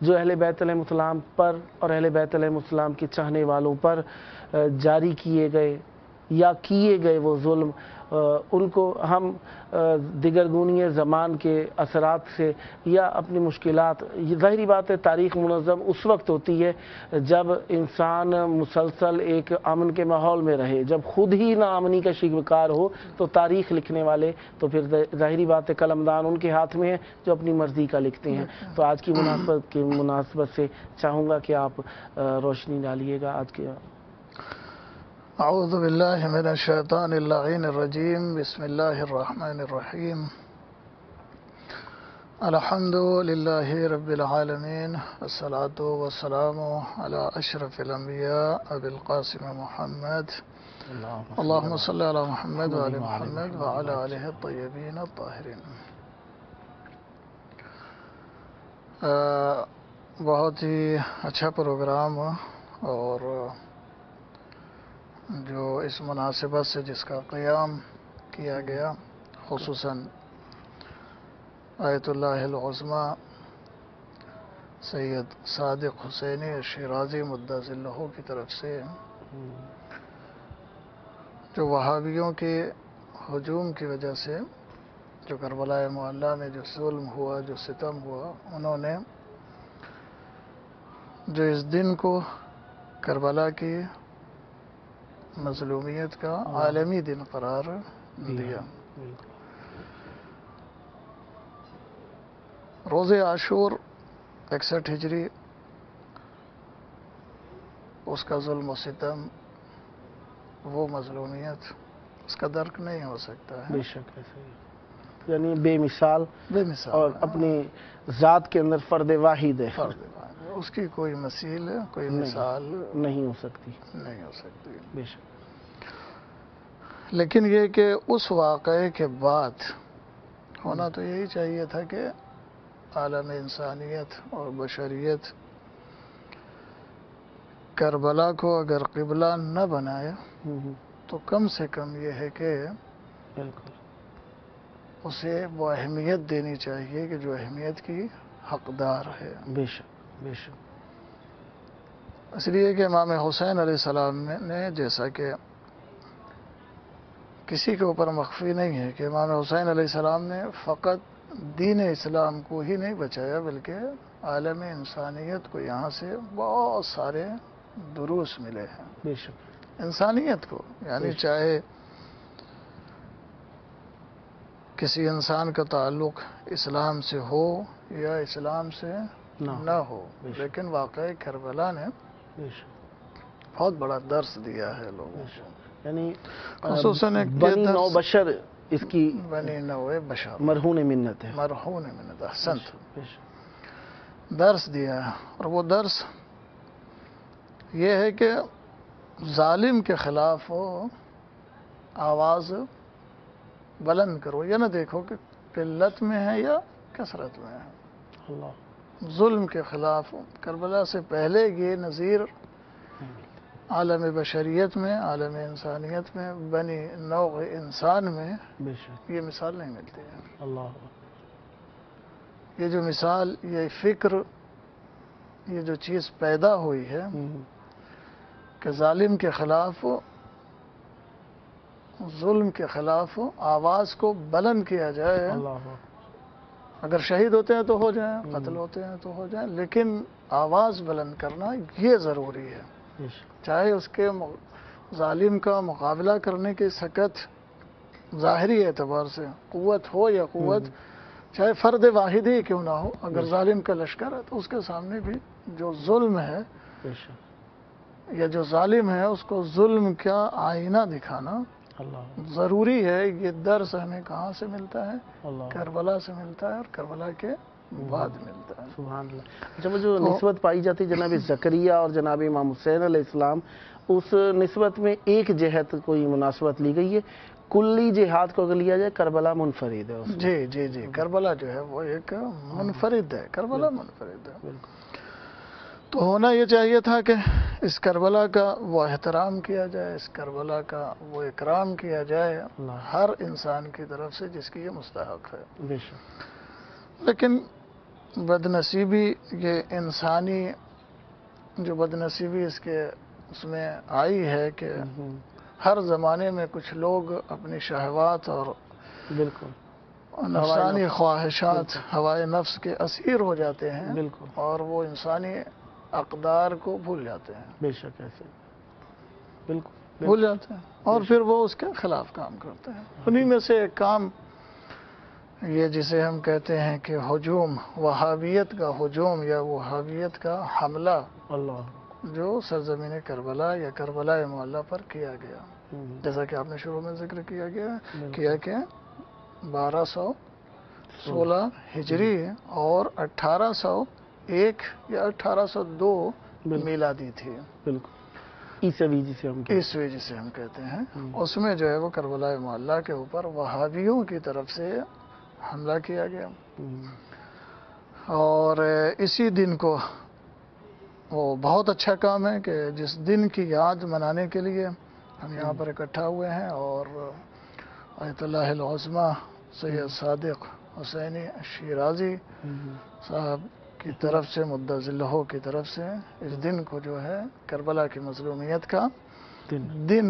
جو اہل بیت علیہ السلام پر اور اہل بیت علیہ السلام کے چاہنے والوں پر جاری کیے گئے یا کیے گئے وہ ظلم، ان کو ہم دگرگونی زمان کے اثرات سے یا اپنی مشکلات، یہ ظاہری بات ہے تاریخ منظم اس وقت ہوتی ہے جب انسان مسلسل ایک امن کے ماحول میں رہے، جب خود ہی ناامنی کا شکار ہو تو تاریخ لکھنے والے تو پھر ظاہری بات ہے قلمدان ان کے ہاتھ میں ہے جو اپنی مرضی کا لکھتے ہیں۔ تو آج کی مناسبت سے چاہوں گا کہ آپ روشنی ڈالیے گا آج کے۔ اعوذ باللہ من الشیطان اللعین الرجیم، بسم اللہ الرحمن الرحیم، الحمد للہ رب العالمین، والصلاة والسلام علی اشرف الانبیاء ابی القاسم محمد، اللہم صلی علی محمد وعلی محمد وعلی آلہ الطیبین الطاہرین۔ بہت ہی اچھا پروگرام اور جو اس مناسبت سے جس کا قیام کیا گیا، خصوصاً آیت اللہ العظمیٰ سید صادق حسینی شیرازی مدہ ذلہ کی طرف سے، جو وہابیوں کے ہجوم کی وجہ سے جو کربلا معلیٰ میں جو ظلم ہوا، جو ستم ہوا، انہوں نے جو اس دن کو کربلا کی مظلومیت کا عالمی دن قرار دیا۔ روز عاشور 61 ہجری، اس کا ظلم و ستم، وہ مظلومیت، اس کا درک نہیں ہو سکتا ہے۔ بے شک ایسے ہی، یعنی بے مثال اور ہے، اپنی ذات کے اندر فرد واحد ہے، اس کی کوئی مثیل، کوئی مثال نہیں ہو سکتی، نہیں ہو سکتی۔ بے شک۔ لیکن یہ کہ اس واقعے کے بعد ہونا تو یہی چاہیے تھا کہ عالم انسانیت اور بشریت کربلا کو اگر قبلہ نہ بنائے تو کم سے کم یہ ہے کہ بالکل اسے وہ اہمیت دینی چاہیے کہ جو اہمیت کی حقدار ہے۔ بے شک بے شک۔ اس لیے کہ امام حسین علیہ السلام نے، جیسا کہ کسی کے اوپر مخفی نہیں ہے کہ امام حسین علیہ السلام نے فقط دین اسلام کو ہی نہیں بچایا بلکہ عالم انسانیت کو یہاں سے بہت سارے دروس ملے ہیں، بے شک انسانیت کو، یعنی چاہے کسی انسان کا تعلق اسلام سے ہو یا اسلام سے نہ ہو، لیکن واقعی کربلا نے بہت بڑا درس دیا ہے لوگوں کو، یعنی خصوصاً بنی نو بشر اس کی بنی نو بشر مرہون منت ہے، مرہون منت، احسنت، درس دیا ہے۔ اور وہ درس یہ ہے کہ ظالم کے خلاف آواز بلند کرو، یہ نہ دیکھو کہ قلت میں ہے یا کثرت میں ہے۔ اللہ ظلم کے خلاف کربلا سے پہلے یہ نظیر عالم بشریت میں، عالم انسانیت میں، بنی نوع انسان میں بے شک یہ مثال نہیں ملتی ہے۔ اللہ یہ جو مثال، یہ فکر، یہ جو چیز پیدا ہوئی ہے کہ ظالم کے خلاف، ظلم کے خلاف آواز کو بلند کیا جائے، اللہ اگر شہید ہوتے ہیں تو ہو جائیں، قتل ہوتے ہیں تو ہو جائیں، لیکن آواز بلند کرنا یہ ضروری ہے، چاہے اس کے ظالم کا مقابلہ کرنے کی سکت ظاہری اعتبار سے قوت ہو یا قوت چاہے فرد واحد ہی کیوں نہ ہو، اگر ظالم کا لشکر ہے تو اس کے سامنے بھی جو ظلم ہے یا جو ظالم ہے اس کو ظلم کا آئینہ دکھانا ضروری ہے۔ یہ درس ہمیں کہاں سے ملتا ہے؟ کربلا سے ملتا ہے، اور کربلا کے بعد ملتا ہے۔ سبحان اللہ۔ اچھا، وہ جو نسبت پائی جاتی جناب زکریا اور جناب امام حسین علیہ السلام، اس نسبت میں ایک جہت کوئی مناسبت لی گئی ہے، کلی جہاد کو اگر لیا جائے کربلا منفرد ہے۔ جی جی جی، کربلا جو ہے وہ ایک منفرد ہے، کربلا منفرد ہے۔ تو ہونا یہ چاہیے تھا کہ اس کربلا کا وہ احترام کیا جائے، اس کربلا کا وہ اکرام کیا جائے ہر انسان کی طرف سے جس کی یہ مستحق ہے۔ لیکن بدنصیبی یہ انسانی جو بدنصیبی اس میں آئی ہے کہ ہر زمانے میں کچھ لوگ اپنی شہوات اور بالکل نفسانی خواہشات ہوائے نفس کے اسیر ہو جاتے ہیں، بالکل، اور وہ انسانی اقدار کو بھول جاتے ہیں، بے شک ایسے، بالکل بھول جاتے ہیں، اور پھر وہ اس کے خلاف کام کرتے ہیں۔ انہی میں سے ایک کام یہ جسے ہم کہتے ہیں کہ ہجوم، وہابیت کا ہجوم یا وہابیت کا حملہ اللہ، جو سرزمین کربلا یا کربلا معلیٰ پر کیا گیا، جیسا کہ آپ نے شروع میں ذکر کیا کہ 1216 ہجری اور 1801 یا 1802 میلادی تھی، بالکل عیسوی جسے ہم کہتے ہیں، اس میں جو ہے وہ کربلا معلیٰ کے اوپر وہابیوں کی طرف سے حملہ کیا گیا، اور اسی دن کو وہ بہت اچھا کام ہے کہ جس دن کی یاد منانے کے لیے ہم یہاں پر اکٹھا ہوئے ہیں، اور آیت اللہ العظمی سید صادق حسینی شیرازی صاحب کی طرف سے مدظلہ کی طرف سے اس دن کو جو ہے کربلا کی مظلومیت کا دن،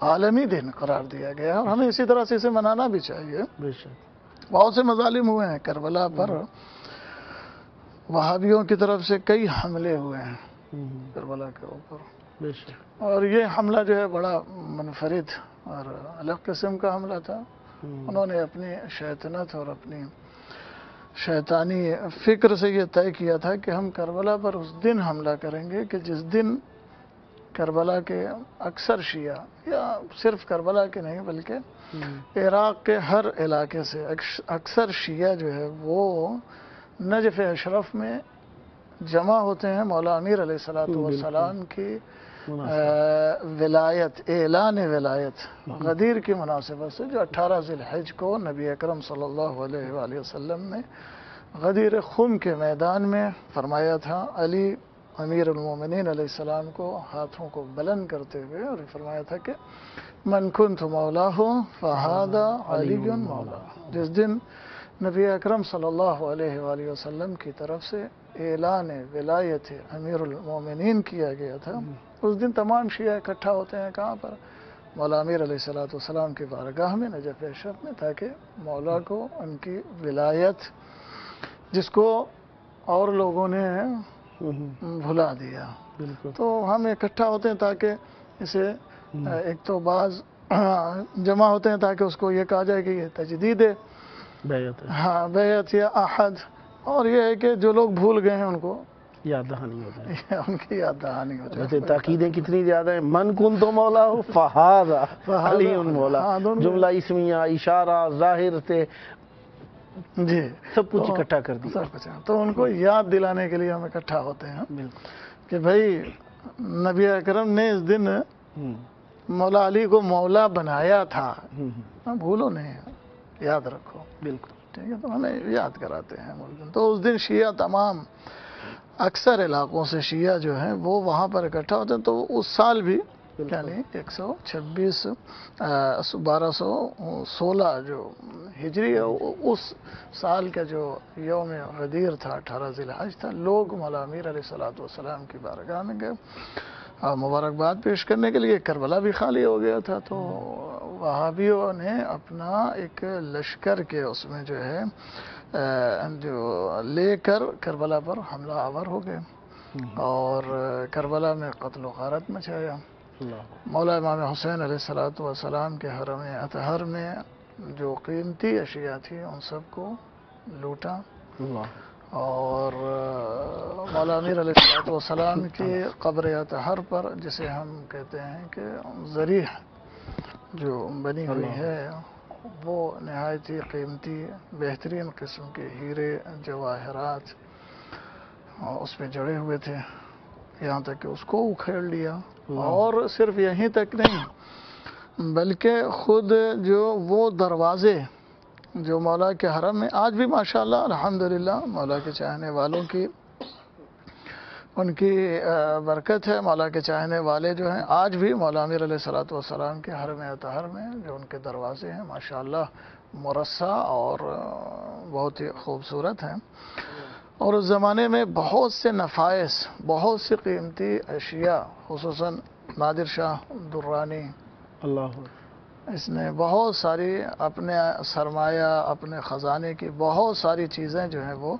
عالمی دن قرار دیا گیا ہے، اور ہمیں اسی طرح سے اسے منانا بھی چاہیے۔ بہت سے مظالم ہوئے ہیں کربلا پر، وہابیوں کی طرف سے کئی حملے ہوئے ہیں کربلا کے اوپر، اور یہ حملہ جو ہے بڑا منفرد اور الگ قسم کا حملہ تھا۔ انہوں نے اپنی شیطنت اور اپنی شیطانی فکر سے یہ طے کیا تھا کہ ہم کربلا پر اس دن حملہ کریں گے کہ جس دن کربلا کے اکثر شیعہ، یا صرف کربلا کے نہیں بلکہ عراق کے ہر علاقے سے اکثر شیعہ جو ہے وہ نجف اشرف میں جمع ہوتے ہیں مولا امیر علیہ السلام کی ولایت، اعلان ولایت غدیر کی مناسبت سے، جو 18 ذی الحج کو نبی اکرم صلی اللہ علیہ وآلہ وسلم نے غدیر خم کے میدان میں فرمایا تھا، علی امیر المومنین علیہ السلام کو ہاتھوں کو بلند کرتے ہوئے، اور فرمایا تھا کہ من کنت مولاہ فہذا علی مولا۔ جس دن نبی اکرم صلی اللہ علیہ وآلہ وسلم کی طرف سے اعلان ولایت امیر المومنین کیا گیا تھا، اس دن تمام شیعہ اکٹھا ہوتے ہیں کہاں پر؟ مولا امیر علیہ السلام کی بارگاہ میں نجف اشرف میں، تاکہ مولا کو ان کی ولایت، جس کو اور لوگوں نے بھلا دیا، تو ہم اکٹھا ہوتے ہیں تاکہ اسے ایک تو بعض جمع ہوتے ہیں تاکہ اس کو یہ کہا جائے کہ یہ تجدید بیعت یا عہد، اور یہ ہے کہ جو لوگ بھول گئے ہیں ان کو یاد دہانی ہو جائے، ان کی یاد دہانی ہو جائے۔ ویسے تاکیدیں کتنی زیادہ ہیں، من کنت مولا فہذا علی مولا، جملہ اسمیہ، اشارہ، ظاہر سے جی سب کچھ اکٹھا کر دیا، تو ان کو یاد دلانے کے لیے ہم اکٹھا ہوتے ہیں کہ بھائی نبی اکرم نے اس دن مولا علی کو مولا بنایا تھا، بھولو نہیں، یاد رکھو، بالکل ٹھیک ہے، تو ہمیں یاد کراتے ہیں۔ تو اس دن شیعہ تمام اکثر علاقوں سے شیعہ جو ہیں وہ وہاں پر اکٹھا ہوتے ہیں، تو اس سال بھی یعنی 126 1216 جو ہجری ہے، اس سال کا جو یوم غدیر تھا 18 ذی الحج تھا، لوگ مولا امیر علیہ السلام کی بارگاہ میں گئے مبارکباد پیش کرنے کے لیے۔ کربلا بھی خالی ہو گیا تھا، تو وہابیوں نے اپنا ایک لشکر کے اس میں جو ہے جو لے کر کربلا پر حملہ آور ہو گئے، اور کربلا میں قتل و غارت مچایا۔ مولا امام حسین علیہ السلام کے حرم اطہر میں جو قیمتی اشیاء تھی ان سب کو لوٹا، اور مولا امیر علیہ السلام کی قبر اطہر پر، جسے ہم کہتے ہیں کہ ضریح جو بنی ہوئی ہے، وہ نہایت ہی قیمتی بہترین قسم کے ہیرے جواہرات اس میں جڑے ہوئے تھے، یہاں تک کہ اس کو اکھیڑ لیا، اور صرف یہیں تک نہیں بلکہ خود جو وہ دروازے جو مولا کے حرم میں آج بھی ماشاءاللہ الحمدللہ مولا کے چاہنے والوں کی ان کی برکت ہے، مولا کے چاہنے والے جو ہیں آج بھی مولا امیر علیہ السلام کے حرم اطہر میں جو ان کے دروازے ہیں ماشاءاللہ مرصع اور بہت ہی خوبصورت ہیں، اور اس زمانے میں بہت سے نفائس، بہت سی قیمتی اشیاء، خصوصاً نادر شاہ درانی، اللہ اس نے بہت ساری اپنے سرمایہ، اپنے خزانے کی بہت ساری چیزیں جو ہیں وہ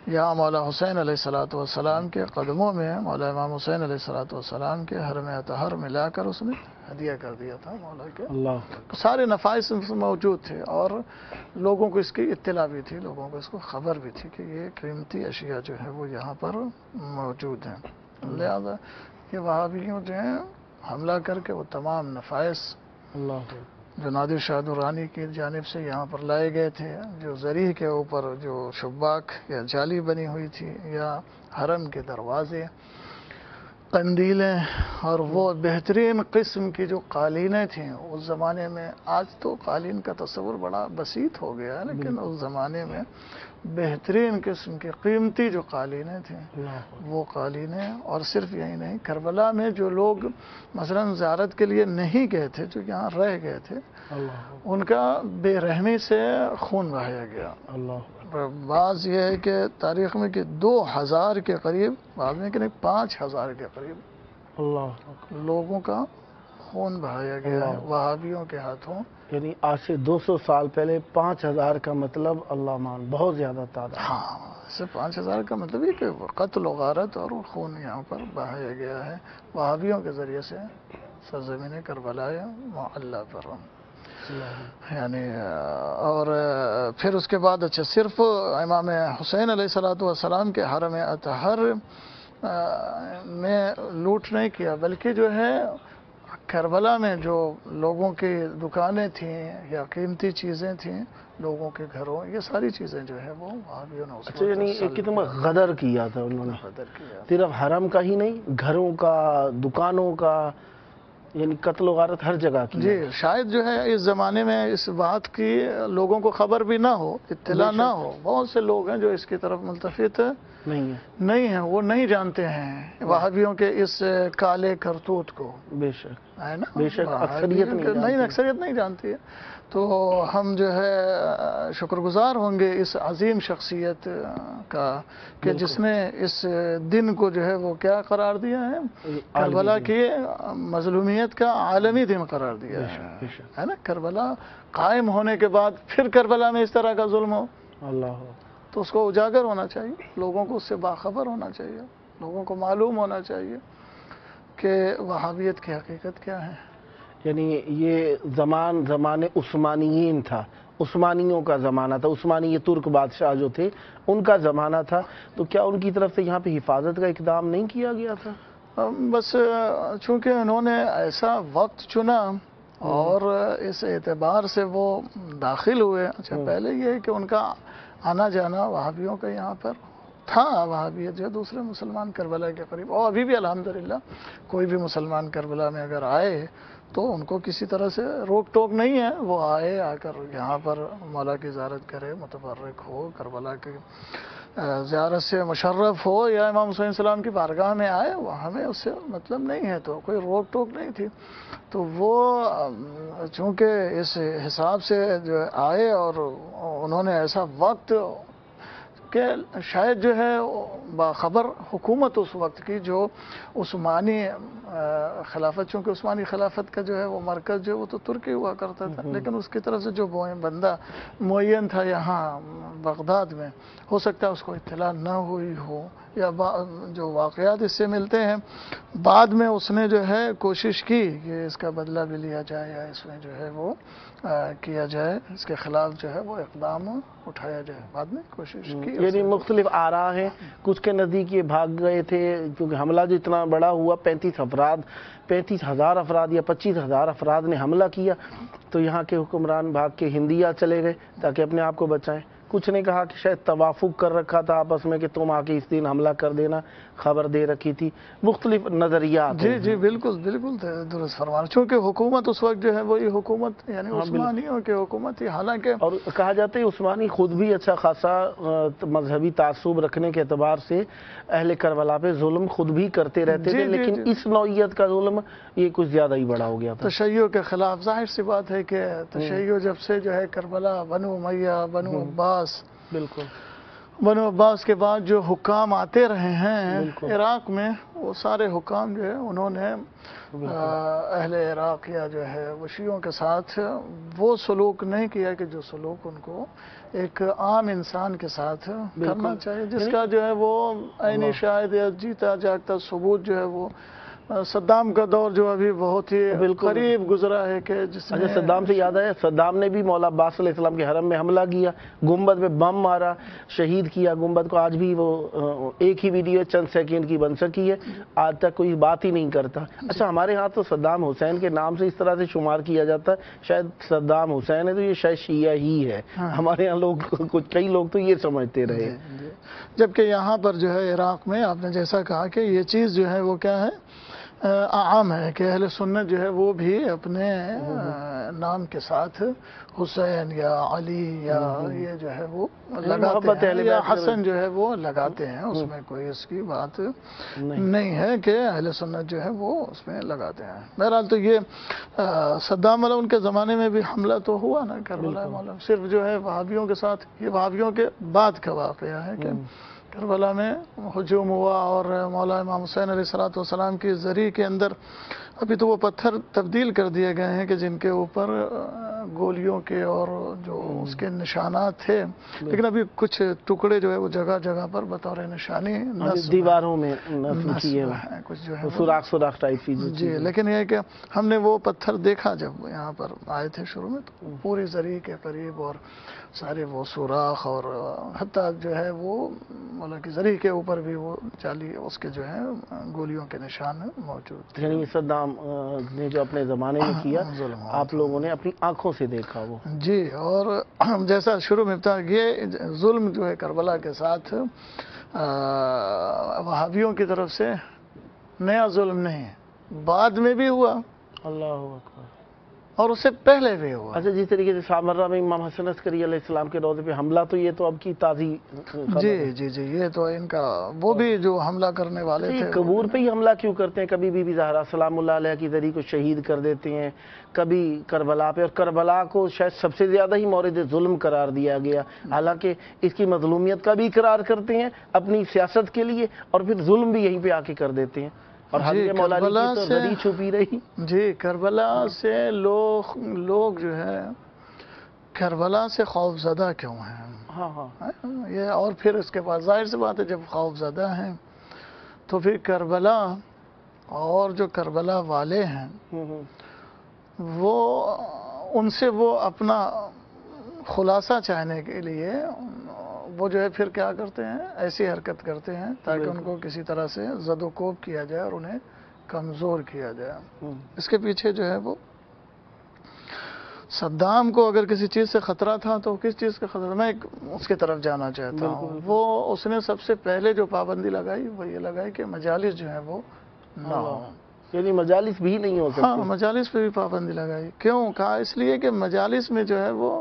یہاں مولا حسین علیہ الصلوۃ والسلام کے قدموں میں، مولا امام حسین علیہ الصلوۃ والسلام کے حرم اطہر میں لا کر اس نے ہدیہ کر دیا تھا مولا کے. اللہ سارے نفائس موجود تھے اور لوگوں کو اس کی اطلاع بھی تھی، لوگوں کو اس کو خبر بھی تھی کہ یہ قیمتی اشیاء جو ہے وہ یہاں پر موجود ہیں. لہذا یہ وہابیوں جو ہیں حملہ کر کے وہ تمام نفائس اللہ جو نادر شاہ درانی کی جانب سے یہاں پر لائے گئے تھے، جو زریح کے اوپر جو شباک یا جالی بنی ہوئی تھی، یا حرم کے دروازے، قندیلیں، اور وہ بہترین قسم کی جو قالینیں تھیں اس زمانے میں. آج تو قالین کا تصور بڑا بسیط ہو گیا ہے، لیکن اس زمانے میں بہترین قسم کی قیمتی جو قالینیں تھیں وہ قالینیں. اور صرف یہی نہیں، کربلا میں جو لوگ مثلا زیارت کے لیے نہیں گئے تھے، جو یہاں رہ گئے تھے، ان کا بے رحمی سے خون بہایا گیا. بعض یہ ہے کہ تاریخ میں کہ 2000 کے قریب، بعد میں کہ نہیں 5000 کے قریب لوگوں کا خون بہایا گیا ہے وہابیوں کے ہاتھوں. یعنی آج سے 200 سال پہلے 5000 کا مطلب اللہ مان بہت زیادہ تعداد. ہاں، اس سے 5000 کا مطلب یہ کہ قتل و غارت اور خون یہاں پر بہایا گیا ہے وہابیوں کے ذریعے سے سرزمین کربلا معلی پر. یعنی اور پھر اس کے بعد اچھا صرف امام حسین علیہ الصلوۃ والسلام کے حرم اطہر میں لوٹ نہیں کیا، بلکہ جو ہے کربلا میں جو لوگوں کی دکانیں تھیں یا قیمتی چیزیں تھیں لوگوں کے گھروں، یہ ساری چیزیں جو ہے وہ وہابیوں نے اس اچھا یعنی کتنا غدر کیا تھا انہوں نے، غدر کیا. صرف حرم کا ہی نہیں، گھروں کا، دکانوں کا، یعنی قتل و غارت ہر جگہ کی. جی شاید جو ہے اس زمانے میں اس بات کی لوگوں کو خبر بھی نہ ہو، اطلاع نہ ہو. بہت سے لوگ ہیں جو اس کی طرف ملتفت نہیں ہیں، وہ نہیں جانتے ہیں وہابیوں کے اس کالے کرتوت کو. بے شک ہے نا، بے شک اکثریت نہیں جانتی ہے. تو ہم جو ہے شکر گزار ہوں گے اس عظیم شخصیت کا کہ جس نے اس دن کو جو ہے وہ کیا قرار دیا ہے، کربلا کی مظلومیت کا عالمی دن قرار دیا ہے نا. کربلا قائم ہونے کے بعد پھر کربلا میں اس طرح کا ظلم ہو تو اس کو اجاگر ہونا چاہیے، لوگوں کو اس سے باخبر ہونا چاہیے، لوگوں کو معلوم ہونا چاہیے کہ وہابیت کی حقیقت کیا ہے. یعنی یہ زمان عثمانیین تھا، عثمانیوں کا زمانہ تھا، عثمانی یہ ترک بادشاہ جو تھے ان کا زمانہ تھا. تو کیا ان کی طرف سے یہاں پہ حفاظت کا اقدام نہیں کیا گیا تھا؟ بس چونکہ انہوں نے ایسا وقت چنا اور اس اعتبار سے وہ داخل ہوئے. اچھا پہلے یہ ہے کہ ان کا آنا جانا وہابیوں کا یہاں پر تھا. وہابیت جو دوسرے مسلمان کربلا کے قریب، اور ابھی بھی الحمدللہ کوئی بھی مسلمان کربلا میں اگر آئے تو ان کو کسی طرح سے روک ٹوک نہیں ہے. وہ آئے، آ کر یہاں پر مولا کی زیارت کرے، متبرک ہو، کربلا کی زیارت سے مشرف ہو، یا امام حسین السلام کی بارگاہ میں آئے، وہ ہمیں اس سے مطلب نہیں ہے. تو کوئی روک ٹوک نہیں تھی. تو وہ چونکہ اس حساب سے جو آئے اور انہوں نے ایسا وقت کہ شاید جو ہے باخبر حکومت اس وقت کی جو عثمانی خلافت، چونکہ عثمانی خلافت کا جو ہے وہ مرکز جو ہے وہ تو ترکی ہوا کرتا تھا، لیکن اس کی طرف سے جو بندہ معین تھا یہاں بغداد میں، ہو سکتا ہے اس کو اطلاع نہ ہوئی ہو، یا جو واقعات اس سے ملتے ہیں بعد میں اس نے جو ہے کوشش کی کہ اس کا بدلہ بھی لیا جائے، یا اس میں جو ہے وہ کیا جائے، اس کے خلاف جو ہے وہ اقدام اٹھایا جائے. بعد میں کوشش کی. یعنی مختلف آراء ہیں، کچھ کے نزدیک یہ بھاگ گئے تھے کیونکہ حملہ جو اتنا بڑا ہوا، 35,000 افراد یا 25,000 افراد نے حملہ کیا، تو یہاں کے حکمران بھاگ کے ہندیا چلے گئے تاکہ اپنے آپ کو بچائیں. کچھ نے کہا کہ شاید توافق کر رکھا تھا آپس میں کہ تم آ کے اس دن حملہ کر دینا، خبر دے رکھی تھی. مختلف نظریات. جی بالکل درست فرمایا. چونکہ حکومت اس وقت جو ہے وہی حکومت یعنی عثمانیوں کی حکومت تھی. حالانکہ اور کہا جاتا ہے عثمانی خود بھی اچھا خاصا مذہبی تعصب رکھنے کے اعتبار سے اہل کربلا پہ ظلم خود بھی کرتے رہتے تھے، لیکن اس نوعیت کا ظلم یہ کچھ زیادہ ہی بڑا ہو گیا تھا. تشیع کے خلاف ظاہر سی بات ہے کہ تشیع جب سے جو ہے کربلا، بنو امیہ، بنو عباس، بالکل بنو عباس کے بعد جو حکام آتے رہے ہیں عراق میں، وہ سارے حکام جو ہے انہوں نے اہل عراق یا جو ہے وہ شیعوں کے ساتھ وہ سلوک نہیں کیا کہ جو سلوک ان کو ایک عام انسان کے ساتھ کرنا چاہیے، جس کا جو ہے وہ عینی شاہد یا جیتا جاگتا ثبوت جو ہے وہ صدام کا دور جو ابھی بہت ہی قریب گزرا ہے کہ جس میں صدام سے یاد آیا، صدام نے بھی مولا عباس علیہ السلام کے حرم میں حملہ کیا، گنبد میں بم مارا، شہید کیا گنبد کو۔ آج بھی وہ ایک ہی ویڈیو چند سیکنڈ کی بن سکی ہے، آج تک کوئی بات ہی نہیں کرتا۔ اچھا، ہمارے ہاں تو صدام حسین کے نام سے اس طرح سے شمار کیا جاتا ہے، شاید صدام حسین ہے تو یہ شاید شیعہ ہی ہے، ہمارے یہاں لوگ کئی لوگ تو یہ سمجھتے رہے۔ جبکہ یہاں پر جو ہے عراق میں آپ نے جیسا کہا کہ یہ چیز جو ہے وہ کیا ہے، عام ہے کہ اہل سنت جو ہے وہ بھی اپنے نام کے ساتھ حسین یا علی یا یہ جو ہے وہ لگاتے ہیں، یا حسن جو ہے وہ لگاتے ہیں، اس میں کوئی اس کی بات نہیں ہے کہ اہل سنت جو ہے وہ اس میں لگاتے ہیں۔ بہرحال تو یہ صدام علیہ ان کے زمانے میں بھی حملہ تو ہوا نا کربلا مولا، صرف جو ہے وہابیوں کے ساتھ، یہ وہابیوں کے بعد کا واقعہ ہے کہ کربلا میں ہجوم ہوا اور مولا امام حسین علیہ السلام کی زری کے اندر ابھی تو وہ پتھر تبدیل کر دیے گئے ہیں کہ جن کے اوپر گولیوں کے اور جو اس کے نشانات تھے، لیکن ابھی کچھ ٹکڑے جو ہے وہ جگہ جگہ پر بطور نشانی دیواروں میں کچھ جو ہے سوراخ ٹائپ کی۔ جی، لیکن یہ ہے کہ ہم نے وہ پتھر دیکھا جب یہاں پر آئے تھے شروع میں، تو پوری زری کے قریب اور سارے وہ سوراخ، اور حتیٰ جو ہے وہ مطلب کہ زری کے اوپر بھی وہ جعلی اس کے جو ہے گولیوں کے نشان موجود۔ یعنی صدام نے جو اپنے زمانے میں کیا، آپ لوگوں نے اپنی آنکھوں سے دیکھا وہ۔ جی، اور جیسا شروع میں بتا، یہ ظلم جو ہے کربلا کے ساتھ وہابیوں کی طرف سے نیا ظلم نہیں ہے، بعد میں بھی ہوا، اللہ اکبر، اور اس سے پہلے بھی ہوا۔ اچھا، جس طریقے سے سامرہ میں امام حسن عسکری علیہ السلام کے روضے پہ حملہ، تو یہ تو اب کی تازی جی جی جی، یہ تو ان کا وہ بھی جو حملہ کرنے والے تھے قبور پہ ہی حملہ کیوں کرتے ہیں؟ کبھی بی بی زہرا سلام اللہ علیہ کی ذریعے کو شہید کر دیتے ہیں، کبھی کربلا پہ، اور کربلا کو شاید سب سے زیادہ ہی مورد ظلم قرار دیا گیا، حالانکہ اس کی مظلومیت کا بھی اقرار کرتے ہیں اپنی سیاست کے لیے، اور پھر ظلم بھی یہیں پہ آ کے کر دیتے ہیں، اور کربلا سے چھپی رہی۔ جی، کربلا سے لوگ جو ہے کربلا سے خوف زدہ کیوں ہیں؟ ہاں ہاں، یہ اور پھر اس کے بعد ظاہر سی بات ہے، جب خوف زدہ ہیں تو پھر کربلا اور جو کربلا والے ہیں وہ ان سے وہ اپنا خلاصہ چاہنے کے لیے وہ جو ہے پھر کیا کرتے ہیں، ایسی حرکت کرتے ہیں تاکہ ان کو کسی طرح سے زد و کوب کیا جائے اور انہیں کمزور کیا جائے۔ اس کے پیچھے جو ہے وہ صدام کو اگر کسی چیز سے خطرہ تھا تو کس چیز کا خطرہ، میں اس کی طرف جانا چاہتا ہوں۔ وہ اس نے سب سے پہلے جو پابندی لگائی وہ یہ لگائی کہ مجالس جو ہے وہ نہ ہو، یعنی مجالس بھی نہیں ہو سکتی۔ ہاں، مجالس پہ بھی پابندی لگائی۔ کیوں کہا؟ اس لیے کہ مجالس میں جو ہے وہ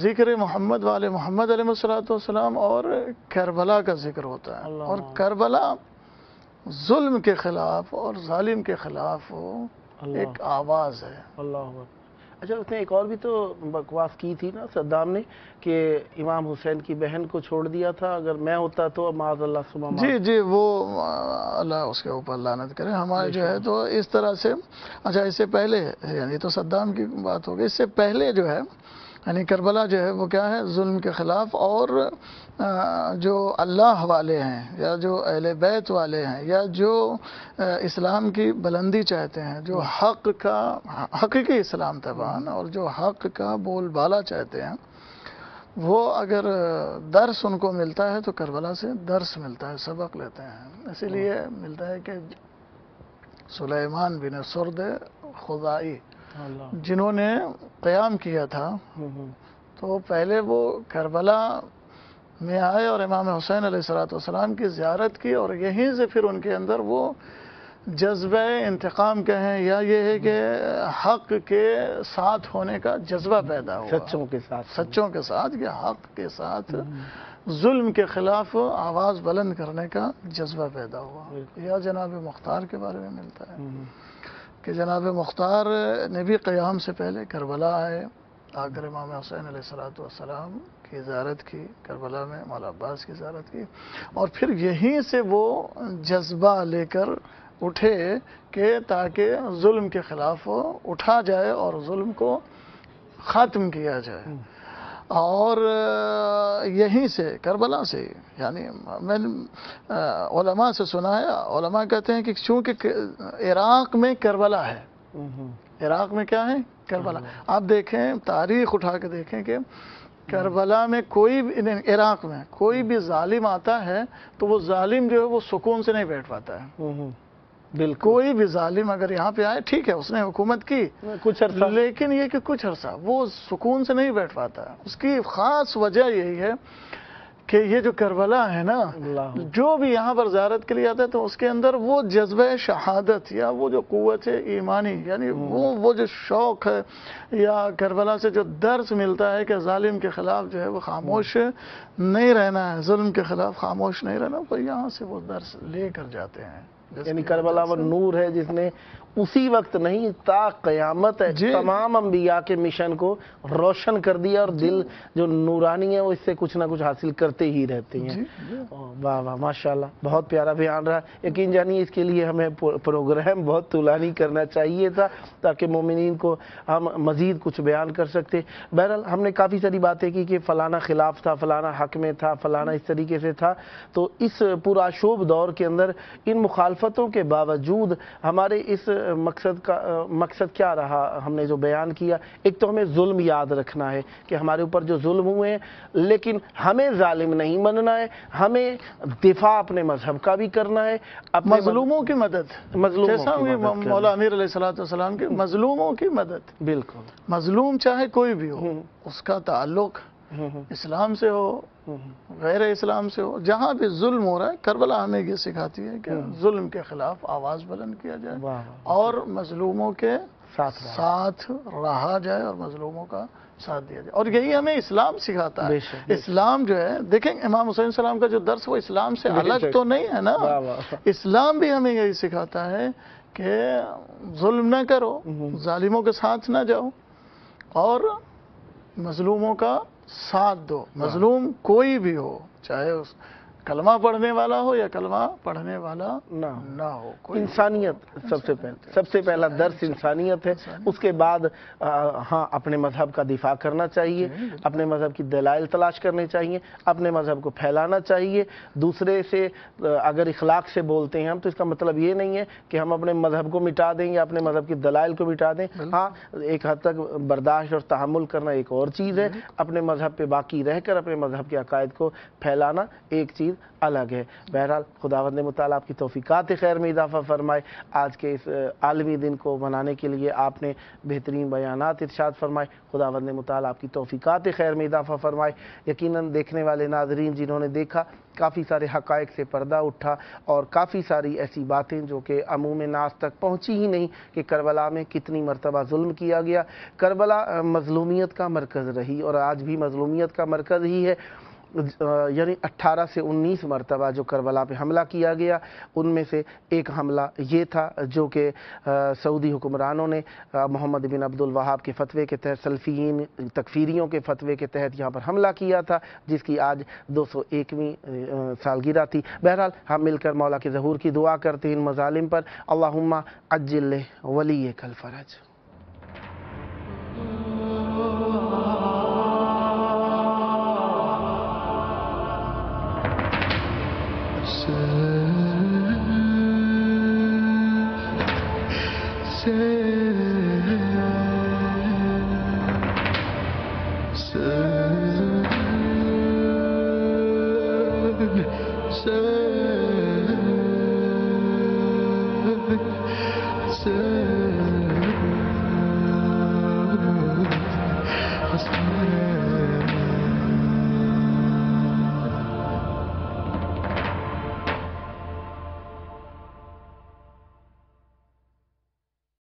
ذکر محمد والے محمد علیہ السلام اور کربلا کا ذکر ہوتا ہے، اور کربلا ظلم کے خلاف اور ظالم کے خلاف ایک آواز ہے۔ اللہ۔ اچھا، اس نے ایک اور بھی تو بکواس کی تھی نا صدام نے، کہ امام حسین کی بہن کو چھوڑ دیا تھا، اگر میں ہوتا تو معاذ اللہ سبحانہ۔ جی جی، وہ اللہ اس کے اوپر لعنت کرے، ہمارے جو ہے تو اس طرح سے۔ اچھا، اس سے پہلے، یعنی تو صدام کی بات ہو گئی، اس سے پہلے جو ہے یعنی کربلا جو ہے وہ کیا ہے، ظلم کے خلاف، اور جو اللہ والے ہیں یا جو اہل بیت والے ہیں یا جو اسلام کی بلندی چاہتے ہیں، جو حق کا حقیقی اسلام طبعاً اور جو حق کا بول بالا چاہتے ہیں، وہ اگر درس ان کو ملتا ہے تو کربلا سے درس ملتا ہے، سبق لیتے ہیں۔ اسی لیے ملتا ہے کہ سلیمان بن سرد خزائی جنہوں نے قیام کیا تھا، تو پہلے وہ کربلا میں آئے اور امام حسین علیہ السلام کی زیارت کی، اور یہیں سے پھر ان کے اندر وہ جذبہ انتقام کہیں یا یہ ہے کہ حق کے ساتھ ہونے کا جذبہ پیدا ہوا، سچوں کے ساتھ کہ حق کے ساتھ ظلم کے خلاف آواز بلند کرنے کا جذبہ پیدا ہوا۔ یا جناب مختار کے بارے میں ملتا ہے کہ جناب مختار نے بھی قیام سے پہلے کربلا آئے، آ کر امام حسین علیہ السلام کی زیارت کی، کربلا میں مولا عباس کی زیارت کی، اور پھر یہیں سے وہ جذبہ لے کر اٹھے کہ تاکہ ظلم کے خلاف اٹھا جائے اور ظلم کو ختم کیا جائے. اور یہیں سے کربلا سے، یعنی میں نے علماء سے سنا ہے، علماء کہتے ہیں کہ چونکہ عراق میں کربلا ہے، عراق میں کیا ہے؟ کربلا. آپ دیکھیں، تاریخ اٹھا کے دیکھیں کہ کربلا میں کوئی بھی، عراق میں کوئی بھی ظالم آتا ہے تو وہ ظالم جو ہے وہ سکون سے نہیں بیٹھ پاتا ہے. بالکل. کوئی بھی ظالم اگر یہاں پہ آئے، ٹھیک ہے اس نے حکومت کی کچھ عرصہ، لیکن یہ کہ کچھ عرصہ وہ سکون سے نہیں بیٹھ پاتا ہے. اس کی خاص وجہ یہی ہے کہ یہ جو کربلا ہے نا، جو بھی یہاں پر زیارت کے لیے آتا ہے تو اس کے اندر وہ جذبہ شہادت یا وہ جو قوت ہے ایمانی، یعنی وہ جو شوق ہے، یا کربلا سے جو درس ملتا ہے کہ ظالم کے خلاف جو ہے وہ خاموش نہیں رہنا ہے، ظلم کے خلاف خاموش نہیں رہنا، تو یہاں سے وہ درس لے کر جاتے ہیں. یعنی کربلا وہ نور ہے جس نے اسی وقت نہیں تا قیامت تمام انبیاء کے مشن کو روشن کر دیا، اور دل جو نورانی ہے وہ اس سے کچھ نہ کچھ حاصل کرتے ہی رہتے ہیں. واہ واہ، ماشاءاللہ، بہت پیارا بیان رہا. یقین جانیے اس کے لیے ہمیں پروگرام بہت طولانی کرنا چاہیے تھا تاکہ مومنین کو ہم مزید کچھ بیان کر سکتے. بہرحال ہم نے کافی ساری باتیں کی کہ فلانا خلاف تھا، فلانا حق میں تھا، فلانا اس طریقے سے تھا. تو اس پرآشوب دور کے اندر ان مخالفتوں کے باوجود ہمارے اس مقصد کیا رہا؟ ہم نے جو بیان کیا، ایک تو ہمیں ظلم یاد رکھنا ہے کہ ہمارے اوپر جو ظلم ہوئے ہیں، لیکن ہمیں ظالم نہیں بننا ہے، ہمیں دفاع اپنے مذہب کا بھی کرنا ہے، مظلوموں کی مدد، جیسا مولا امیر علیہ السلام کی مظلوموں کی مدد. بالکل، مظلوم چاہے کوئی بھی ہو، اس کا تعلق اسلام سے ہو، غیر اسلام سے ہو، جہاں بھی ظلم ہو رہا ہے، کربلا ہمیں یہ سکھاتی ہے کہ ظلم کے خلاف آواز بلند کیا جائے اور مظلوموں کے ساتھ رہا جائے اور مظلوموں کا ساتھ دیا جائے. اور یہی ہمیں اسلام سکھاتا ہے. اسلام جو ہے، دیکھیں امام حسین السلام کا جو درس وہ اسلام سے الگ تو نہیں ہے نا. اسلام بھی ہمیں یہی سکھاتا ہے کہ ظلم نہ کرو، ظالموں کے ساتھ نہ جاؤ، اور مظلوموں کا ساتھ دو. مظلوم کوئی بھی ہو، چاہے اس کلمہ پڑھنے والا ہو یا کلمہ پڑھنے والا نہ ہو. انسانیت سب سے پہلا درس انسانیت ہے. اس کے بعد ہاں اپنے مذہب کا دفاع کرنا چاہیے، اپنے مذہب کی دلائل تلاش کرنے چاہیے، اپنے مذہب کو پھیلانا چاہیے. دوسرے سے اگر اخلاق سے بولتے ہیں ہم، تو اس کا مطلب یہ نہیں ہے کہ ہم اپنے مذہب کو مٹا دیں یا اپنے مذہب کی دلائل کو مٹا دیں. ہاں ایک حد تک برداشت اور تحمل کرنا ایک اور چیز ہے، اپنے مذہب پہ باقی رہ کر اپنے مذہب کے عقائد کو پھیلانا ایک چیز الگ ہے. بہرحال خداوند متعال آپ کی توفیقات خیر میں اضافہ فرمائے. آج کے اس عالمی دن کو منانے کے لیے آپ نے بہترین بیانات ارشاد فرمائے. خداوند متعال آپ کی توفیقات خیر میں اضافہ فرمائے. یقیناً دیکھنے والے ناظرین جنہوں نے دیکھا، کافی سارے حقائق سے پردہ اٹھا اور کافی ساری ایسی باتیں جو کہ عموم ناس تک پہنچی ہی نہیں کہ کربلا میں کتنی مرتبہ ظلم کیا گیا. کربلا مظلومیت کا مرکز رہی اور آج بھی مظلومیت کا مرکز ہی ہے. یعنی 18 سے 19 مرتبہ جو کربلا پہ حملہ کیا گیا، ان میں سے ایک حملہ یہ تھا جو کہ سعودی حکمرانوں نے محمد بن عبد الوہاب کے فتوے کے تحت، سلفیین تکفیریوں کے فتوے کے تحت یہاں پر حملہ کیا تھا، جس کی آج 201ویں سالگرہ تھی. بہرحال ہم مل کر مولا کے ظہور کی دعا کرتے ہیں ان مظالم پر. اللہم عجل ولیک الفرج. Sir